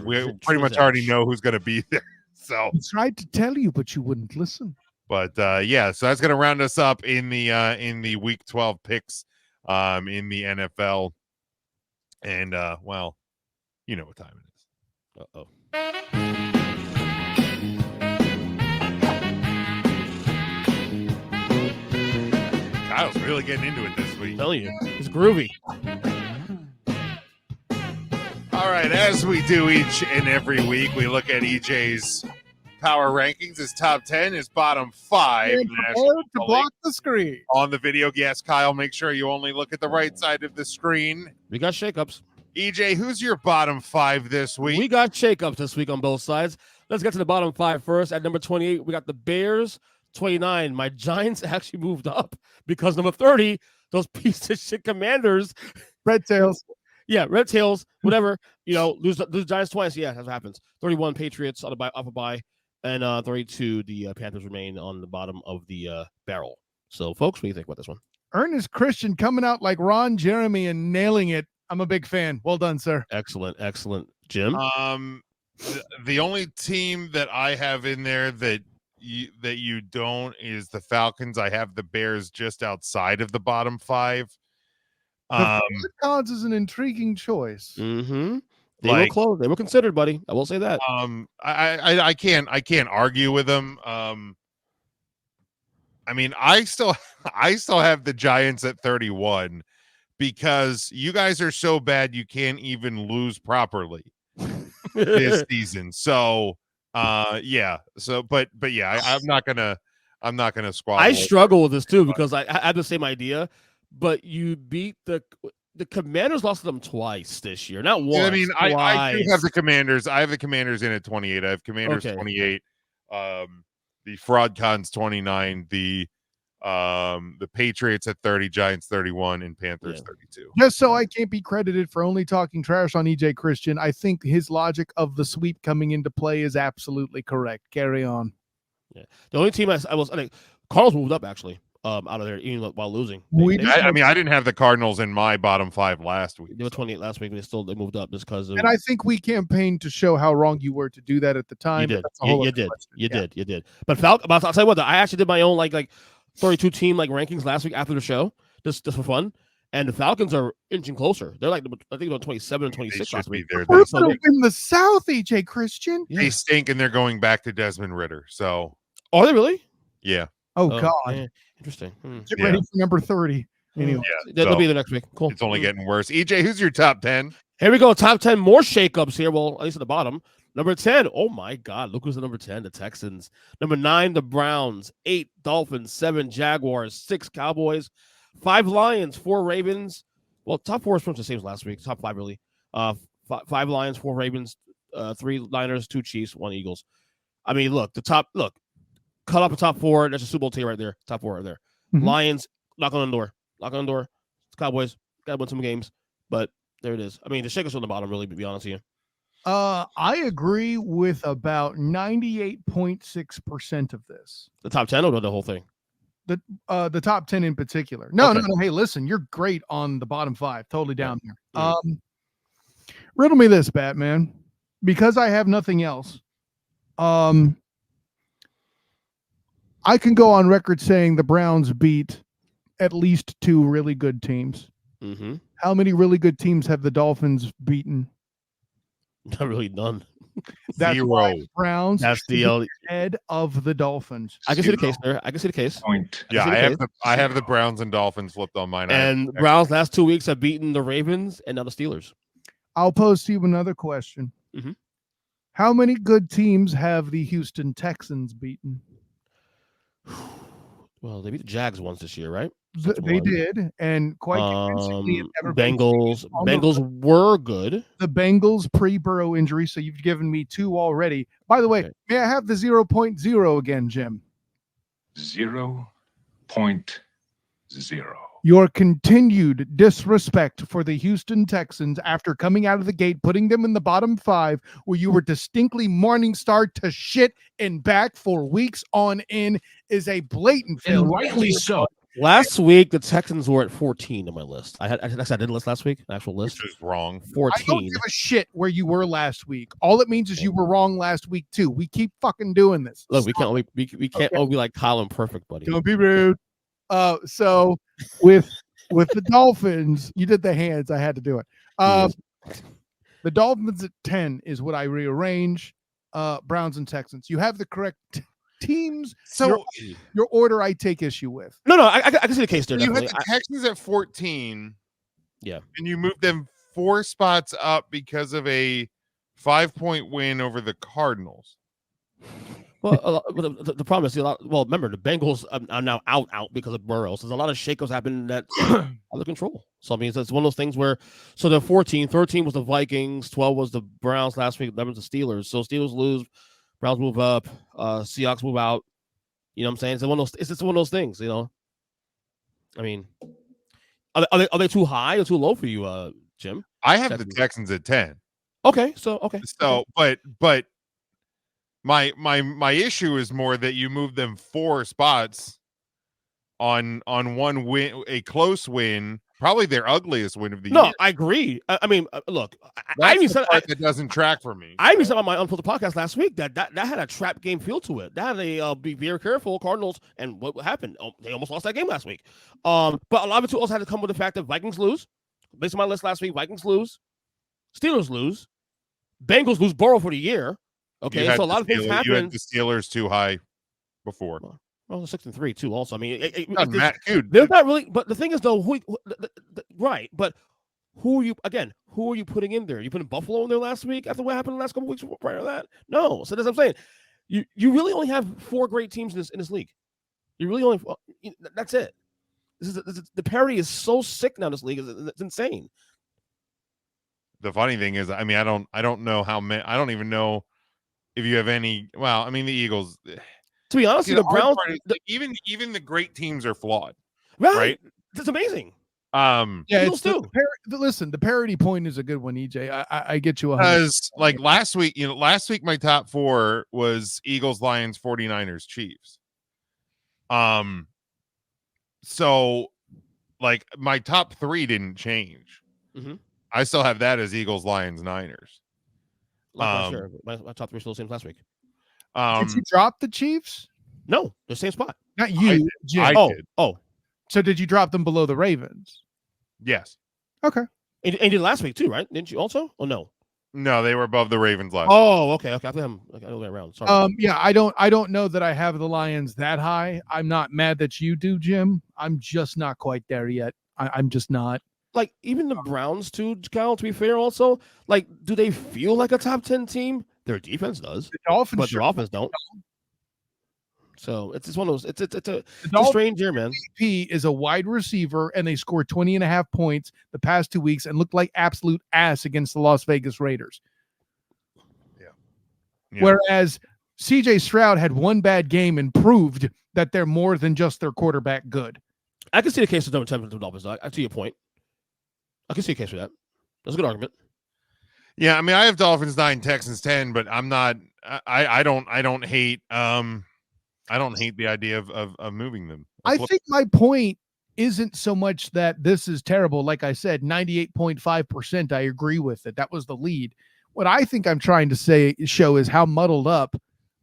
We pretty much already know who's going to be there. So I tried to tell you, but you wouldn't listen. But yeah, so that's going to round us up in the Week 12 picks in the NFL. And well, you know what time it is. Uh-oh. Kyle's really getting into it this week. I'm telling you, it's groovy. All right, as we do each and every week, we look at EJ's power rankings, his top 10, his bottom 5. To block the screen. On the video, yes, Kyle, make sure you only look at the right side of the screen. We got shakeups. EJ, who's your bottom 5 this week? We got shakeups this week on both sides. Let's get to the bottom 5 first. At number 28, we got the Bears. 29, my Giants actually moved up because number 30, those piece of shit Commanders. Red Tails. Yeah, Red Tails, whatever. Lose Giants twice. Yeah, that's what happens. 31, Patriots off a bye. And 32, the Panthers remain on the bottom of the barrel. So, folks, what do you think about this one? Ernest Christian coming out like Ron Jeremy and nailing it. I'm a big fan. Well done, sir. Excellent. Jim? The only team that I have in there that you don't is the Falcons. I have the Bears just outside of the bottom 5. The Falcons is an intriguing choice. Mm-hmm. They were close. They were considered, buddy. I will say that. I can't argue with them. I mean, I still have the Giants at 31 because you guys are so bad you can't even lose properly this season. So yeah. So but yeah, I'm not gonna squabble. I struggle with this too because I had the same idea, but you beat the Commanders lost to them twice this year, not once. I mean, I do have the Commanders. I have the Commanders in at 28. I have Commanders 28. The Fraud Cons 29. The Patriots at 30, Giants 31, and Panthers 32. Just so I can't be credited for only talking trash on EJ Christian, I think his logic of the sweep coming into play is absolutely correct. Carry on. Yeah, the only team I think Cardinals moved up actually. Out of there, even while losing. I mean, I didn't have the Cardinals in my bottom 5 last week. They were 28 last week, but they moved up just because. And I think we campaigned to show how wrong you were to do that at the time. You did. But I'll tell you what, I actually did my own like 32 team rankings last week after the show, just for fun. And the Falcons are inching closer. They're I think about 27 and 26 last week. We're in the South, EJ Christian. Yeah. They stink, and they're going back to Desmond Ridder. So, are they really? Yeah. Oh God. Man. Interesting. Get ready for number 30. Anyway, that'll be the next week. Cool. It's only getting worse. EJ, who's your top 10? Here we go. Top 10 more shakeups here. Well, at least at the bottom. Number 10. Oh my God. Look who's the number 10. The Texans. Number 9, the Browns. 8, Dolphins. 7, Jaguars. 6, Cowboys. 5, Lions. 4, Ravens. Well, top 4 is pretty much the same as last week. Top 5 really. 5 Lions. 4 Ravens. 3 Niners. 2 Chiefs. 1 Eagles. I mean, cut off a top 4. That's a Super Bowl tier right there. Top 4 right there. Mm-hmm. Lions, knock on the door. Cowboys, got to win some games. But there it is. I mean, the shakers on the bottom, really, to be honest with you. I agree with about 98.6% of this. The top 10 or the whole thing? The top 10 in particular. No. Hey, listen, you're great on the bottom 5. Totally down there. Mm-hmm. Riddle me this, Batman. Because I have nothing else. I can go on record saying the Browns beat at least 2 really good teams. Mm-hmm. How many really good teams have the Dolphins beaten? Not really none. That's 0. why Browns. That's the head of the Dolphins. I can see the case there. I can see the case. Point. Yeah, I have the Browns and Dolphins flipped on mine. And Browns last 2 weeks have beaten the Ravens and now the Steelers. I'll pose to you another question. Mm-hmm. How many good teams have the Houston Texans beaten? Well, they beat the Jags once this year, right? They did, and quite convincingly. Bengals were good. The Bengals pre-Burrow injury, so you've given me 2 already. By the way, May I have the 0.0 again, Jim? 0.0. Your continued disrespect for the Houston Texans after coming out of the gate, putting them in the bottom 5, where you were distinctly Morningstar to shit and back for weeks on end, is a blatant failure. And rightly so. Last week, the Texans were at 14 on my list. I did a list last week, an actual list. Which is wrong. 14. I don't give a shit where you were last week. All it means is you were wrong last week too. We keep fucking doing this. Look, we can't all be like Colin Perfect, buddy. Don't be rude. So with the Dolphins, you did the hands. I had to do it. The Dolphins at 10 is what I rearrange. Browns and Texans. You have the correct teams. So your order I take issue with. No, I can see the case there. you had Definitely. the Texans at 14. Yeah. And you moved them 4 spots up because of a 5-point win over the Cardinals. Well, the problem is remember the Bengals are now out because of Burrow. So there's a lot of shakeups happening that's out of control. So I mean, it's one of those things where they're 14, 13 was the Vikings, 12 was the Browns last week, 11 was the Steelers. So Steelers lose, Browns move up, Seahawks move out. You know what I'm saying? It's just one of those things, you know. I mean, are they too high or too low for you, Jim? I have the Texans at 10. Okay, so but my issue is more that you moved them 4 spots on one win, a close win, probably their ugliest win of the year. No, I agree. I mean, look, I even said that doesn't track for me. I even said on my Unfiltered podcast last week that had a trap game feel to it. That had a be very careful Cardinals, and what happened? They almost lost that game last week. But a lot of it too also had to come with the fact that Vikings lose. Based on my list last week, Vikings lose, Steelers lose, Bengals lose Burrow for the year. Okay, so a lot of things happen. You had the Steelers too high before. Well, 6-3 too. Also, I mean, dude, they're not really. But the thing is, though, right? But who are you putting in there? You putting Buffalo in there last week after what happened the last couple weeks prior to that? No. So that's what I'm saying. You really only have 4 great teams in this league. You really only that's it. The parity is so sick now. This league it's insane. The funny thing is, I mean, I don't know how many. I don't even know if you have any. Well, I mean, the Eagles. To be honest, the Browns, even the great teams are flawed. Right? That's amazing. Yeah, it's listen. The parity point is a good one, EJ. I get you. Because like last week, my top 4 was Eagles, Lions, 49ers, Chiefs. So like my top 3 didn't change. Mm-hmm. I still have that as Eagles, Lions, Niners. Sure. My top 3 still the same last week. Did you drop the Chiefs? No, the same spot. Not you, Jim. I did. So did you drop them below the Ravens? Yes. Okay. And you did last week too, right? Didn't you also? Oh no. No, they were above the Ravens last. Oh, okay. I think I'm around. Sorry. Yeah, I don't know that I have the Lions that high. I'm not mad that you do, Jim. I'm just not quite there yet. I'm just not. Like even the Browns too, Kyle, to be fair, also, like, do they feel like a top 10 team? Their defense does, the Dolphins, but their offense don't. So it's just one of those. It's a strange year, man. MVP is a wide receiver, and they scored 20.5 points the past 2 weeks and looked like absolute ass against the Las Vegas Raiders. Yeah. Whereas CJ Stroud had one bad game and proved that they're more than just their quarterback good. I can see the case of the Dolphins. I see your point. I can see a case for that. That's a good argument. Yeah, I mean, I have Dolphins 9, Texans 10, but I'm not. I don't hate. I don't hate the idea of moving them. I think my point isn't so much that this is terrible. Like I said, 98.5%. I agree with it. That was the lead. What I think I'm trying to show is how muddled up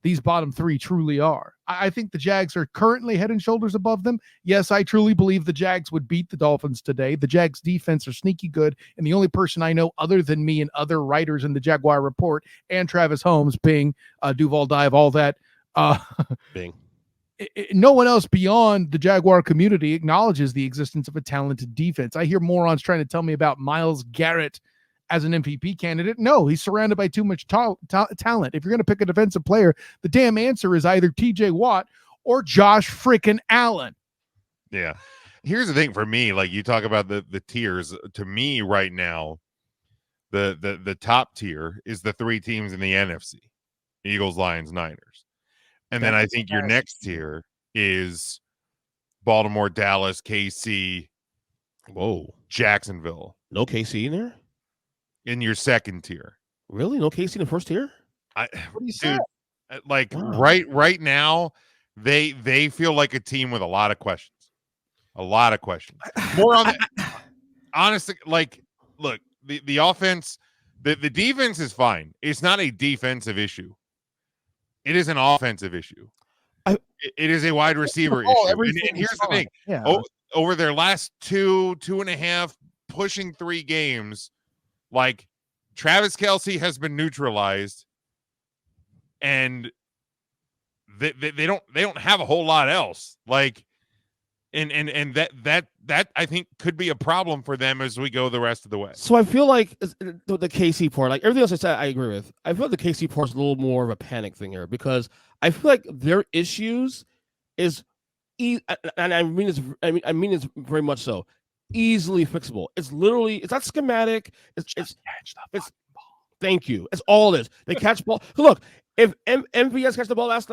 these bottom 3 truly are. I think the Jags are currently head and shoulders above them. Yes, I truly believe the Jags would beat the Dolphins today. The Jags defense are sneaky good. And the only person I know other than me and other writers in the Jaguar Report and Travis Holmes, Bing, Duval Dive, all that, Bing. No one else beyond the Jaguar community acknowledges the existence of a talented defense. I hear morons trying to tell me about Myles Garrett as an MVP candidate. No, he's surrounded by too much talent. If you're going to pick a defensive player, the damn answer is either TJ Watt or Josh freaking Allen. Yeah. Here's the thing for me, like you talk about the tiers. To me right now, the top tier is the 3 teams in the NFC: Eagles, Lions, Niners. And then I think your next tier is Baltimore, Dallas, KC, Jacksonville. No KC in there? In your second tier. Really? No KC in the first tier? Dude, like right now, they feel like a team with a lot of questions. A lot of questions. More on that. Honestly, like, look, the offense, the defense is fine. It's not a defensive issue. It is an offensive issue. It is a wide receiver issue. And here's the thing. Yeah. Over their last 2.5, pushing 3 games, like, Travis Kelce has been neutralized, and they don't have a whole lot else. Like, and that I think could be a problem for them as we go the rest of the way. So I feel like the KC part, like everything else I said, I agree with. I feel like the KC part is a little more of a panic thing here because I feel like their issues is, and I mean it's very much so, easily fixable. It's literally, it's not schematic. It's thank you. It's all it is. They catch ball. Look, if MVS catch the ball last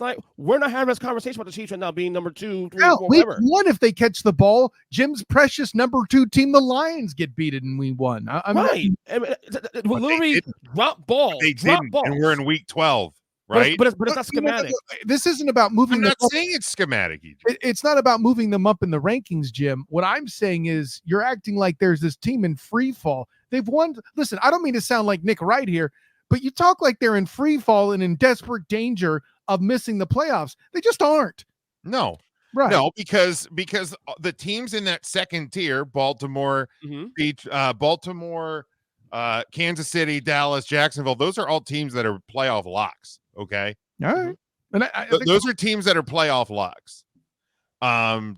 night, we're not having this conversation about the Chiefs right now being number 2, 3, 4, week whatever. 1, if they catch the ball, Jim's precious number 2 team, the Lions, get beaten in week 1. Right. We literally drop balls. They didn't, and we're in week 12, right? But it's not schematic. This isn't about moving. I'm not saying it's schematic. It's not about moving them up in the rankings, Jim. What I'm saying is you're acting like there's this team in free fall. They've won. Listen, I don't mean to sound like Nick Wright here, but you talk like they're in free fall and in desperate danger of missing the playoffs. They just aren't. No. Right. No, because the teams in that second tier, Baltimore, Baltimore, Kansas City, Dallas, Jacksonville, those are all teams that are playoff locks. Okay. All right. And those are teams that are playoff locks.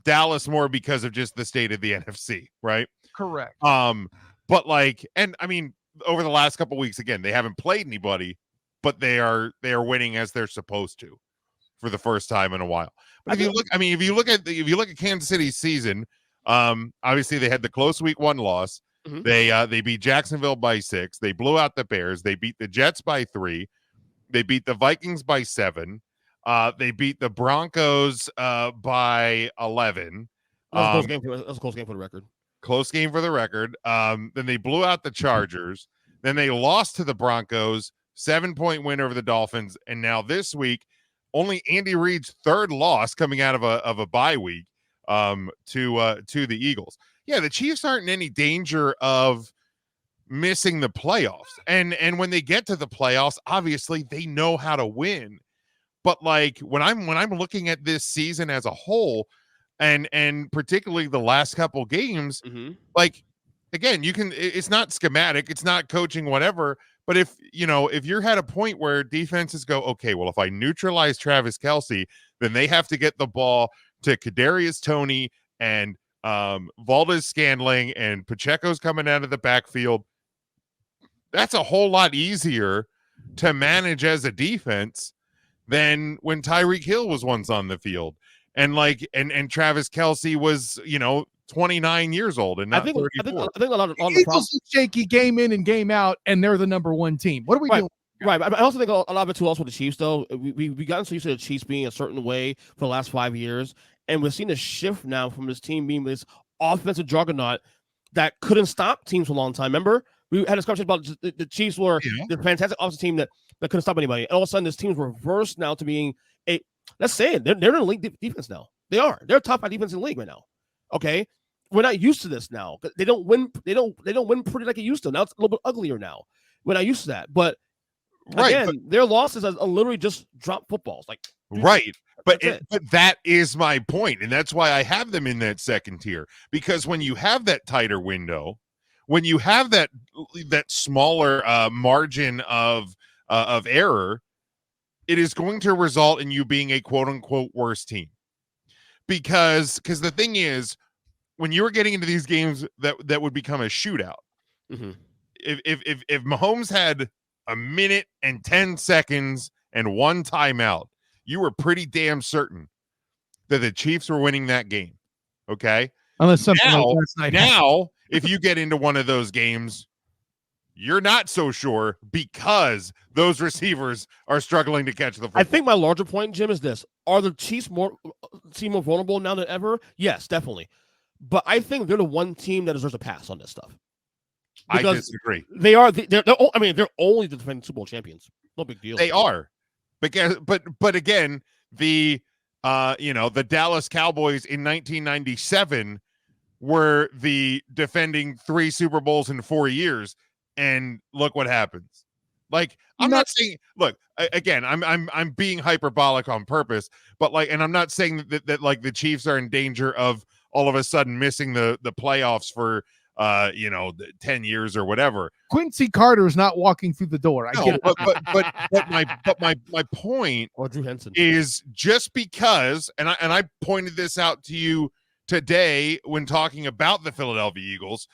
Dallas more because of just the state of the NFC, right? Correct. But like, and I mean, over the last couple of weeks, again, they haven't played anybody, but they are winning as they're supposed to for the first time in a while. But if you look at Kansas City's season, obviously they had the close week 1 loss. Mm-hmm. They beat Jacksonville by 6. They blew out the Bears. They beat the Jets by 3. They beat the Vikings by 7. They beat the Broncos by 11. That was a close game for the record. Close game for the record. Then they blew out the Chargers. Then they lost to the Broncos, 7-point win over the Dolphins. And now this week, only Andy Reid's 3rd loss coming out of a bye week to the Eagles. Yeah, the Chiefs aren't in any danger of missing the playoffs. And when they get to the playoffs, obviously they know how to win. But like when I'm looking at this season as a whole, and particularly the last couple games, like, again, it's not schematic, it's not coaching, whatever. But if you're at a point where defenses go, okay, well, if I neutralize Travis Kelce, then they have to get the ball to Kadarius Toney and Valdez-Scantling, and Pacheco's coming out of the backfield. That's a whole lot easier to manage as a defense than when Tyreek Hill was once on the field. And and Travis Kelce was, 29 years old and not 34. I think a lot of the Eagles shaky game in and game out, and they're the number 1 team. What are we doing? Right. I also think a lot of it too also with the Chiefs, though. We gotten so used to the Chiefs being a certain way for the last 5 years, and we're seeing a shift now from this team being this offensive juggernaut that couldn't stop teams for a long time. Remember, we had a discussion about the Chiefs were the fantastic offensive team that couldn't stop anybody. And all of a sudden, this team's reversed now to being let's say it, they're in the league defense now. They are. They're top 5 defense in the league right now. Okay, we're not used to this now. They don't win. They don't win pretty like it used to. Now it's a little bit uglier now. We're not used to that. But again, their losses are literally just drop footballs. Like right. But that is my point, and that's why I have them in that second tier, because when you have that tighter window, when you have that smaller margin of error, it is going to result in you being a quote unquote worse team. Because the thing is, when you were getting into these games that would become a shootout, if Mahomes had a minute and 10 seconds and 1 timeout, you were pretty damn certain that the Chiefs were winning that game. Okay. Unless something like last night. Now, if you get into one of those games, you're not so sure because those receivers are struggling to catch the football. I think my larger point, Jim, is this. Are the Chiefs more vulnerable now than ever? Yes, definitely. But I think they're the one team that deserves a pass on this stuff. I disagree. They are. They're only the defending Super Bowl champions. No big deal. They are. But again, the the Dallas Cowboys in 1997 were the defending 3 Super Bowls in 4 years, and look what happens. Like, I'm not saying, look, again, I'm being hyperbolic on purpose, but like, and I'm not saying that like the Chiefs are in danger of all of a sudden missing the playoffs for 10 years or whatever. Quincy Carter is not walking through the door. I get it. But my point Or Drew Henson is just because, and I pointed this out to you today when talking about the Philadelphia Eagles,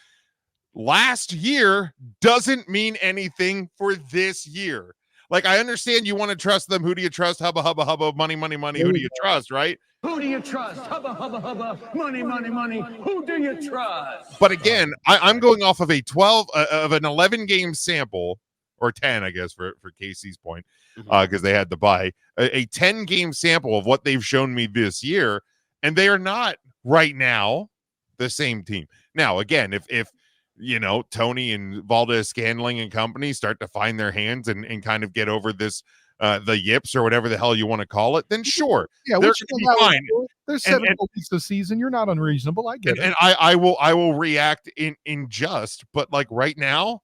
last year doesn't mean anything for this year. Like, I understand you want to trust them. Who do you trust? Hubba, hubba, hubba, money, money, money. Who do you trust, right? Who do you trust? Hubba, hubba, hubba, money, money, money. Who do you trust? But again, I'm going off of an 11 game sample, or 10, I guess, for Casey's point, because they had to buy a 10 game sample of what they've shown me this year, and they are not right now the same team. Now, again, if Tony and Valdez Scandling and company start to find their hands and kind of get over this, the yips or whatever the hell you want to call it, then sure, Yeah, they're going to be fine. There's 7 weeks a season. You're not unreasonable. I get it. And I will react in just, but like right now,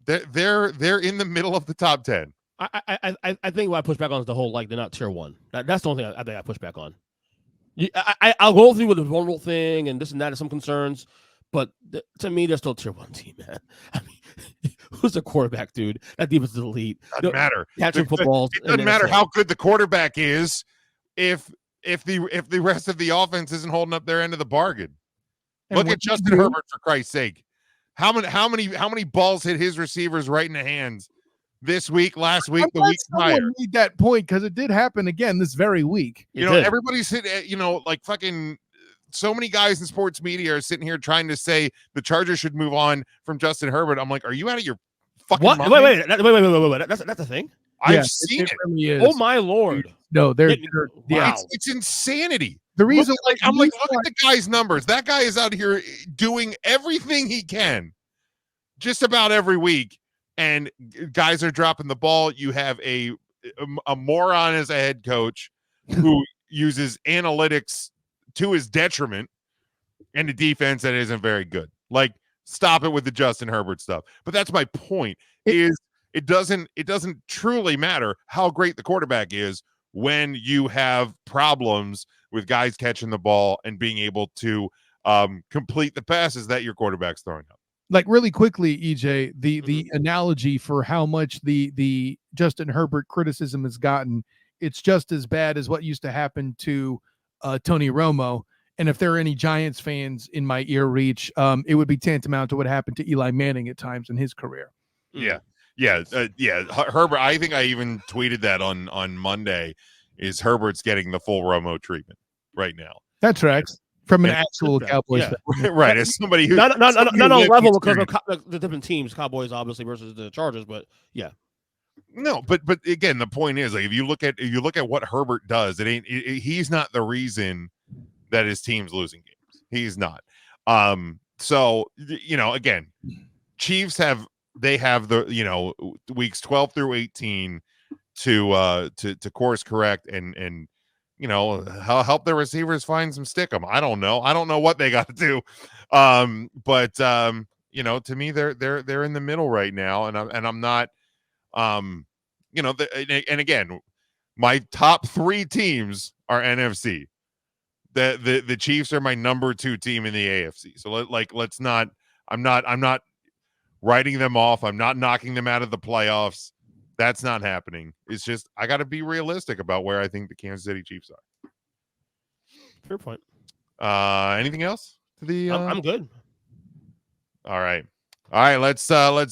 they're in the middle of the top 10. I think what I push back on is the whole, like, they're not tier 1. That's the only thing I think I push back on. I'll go through with the vulnerable thing and this and that and some concerns, but to me, they're still tier 1 team, man. I mean, who's the quarterback, dude? That defense is elite. Doesn't matter. Catching footballs. It doesn't matter how good the quarterback is if the rest of the offense isn't holding up their end of the bargain. Look at Justin Herbert, for Christ's sake. How many balls hit his receivers right in the hands this week, last week, the week prior? Someone made that point because it did happen again this very week. Everybody's hit, like fucking so many guys in sports media are sitting here trying to say the Chargers should move on from Justin Herbert. I'm like, are you out of your fucking what? mind? Wait. That's a thing? I've seen it. Really is. Oh my Lord. No, Wow. It's insanity. The reason, look at the guy's numbers. That guy is out here doing everything he can, just about every week, and guys are dropping the ball. You have a moron as a head coach who uses analytics to his detriment, and a defense that isn't very good. Like, stop it with the Justin Herbert stuff. But that's my point. It doesn't truly matter how great the quarterback is when you have problems with guys catching the ball and being able to complete the passes that your quarterback's throwing up. Like, really quickly, EJ, the analogy for how much the Justin Herbert criticism has gotten, it's just as bad as what used to happen to Tony Romo. And if there are any Giants fans in my ear reach, it would be tantamount to what happened to Eli Manning at times in his career. Yeah. Herbert, I think I even tweeted that on Monday, is Herbert's getting the full Romo treatment right now. That tracks from an actual Cowboys fan. Right. As somebody who not on level because of the different teams, Cowboys obviously versus the Chargers, but yeah. No, but again, the point is, like, if you look at what Herbert does, he's not the reason that his team's losing games. He's not. So again, Chiefs have the weeks 12 through 18 to course correct and help their receivers find some stickum. I don't know what they got to do. But to me, they're in the middle right now, and I'm not. And again, my top 3 teams are NFC. The Chiefs are my number 2 team in the AFC. So let's not. I'm not writing them off. I'm not knocking them out of the playoffs. That's not happening. It's just I got to be realistic about where I think the Kansas City Chiefs are. Fair point. Anything else to the? I'm good. All right. Let's go.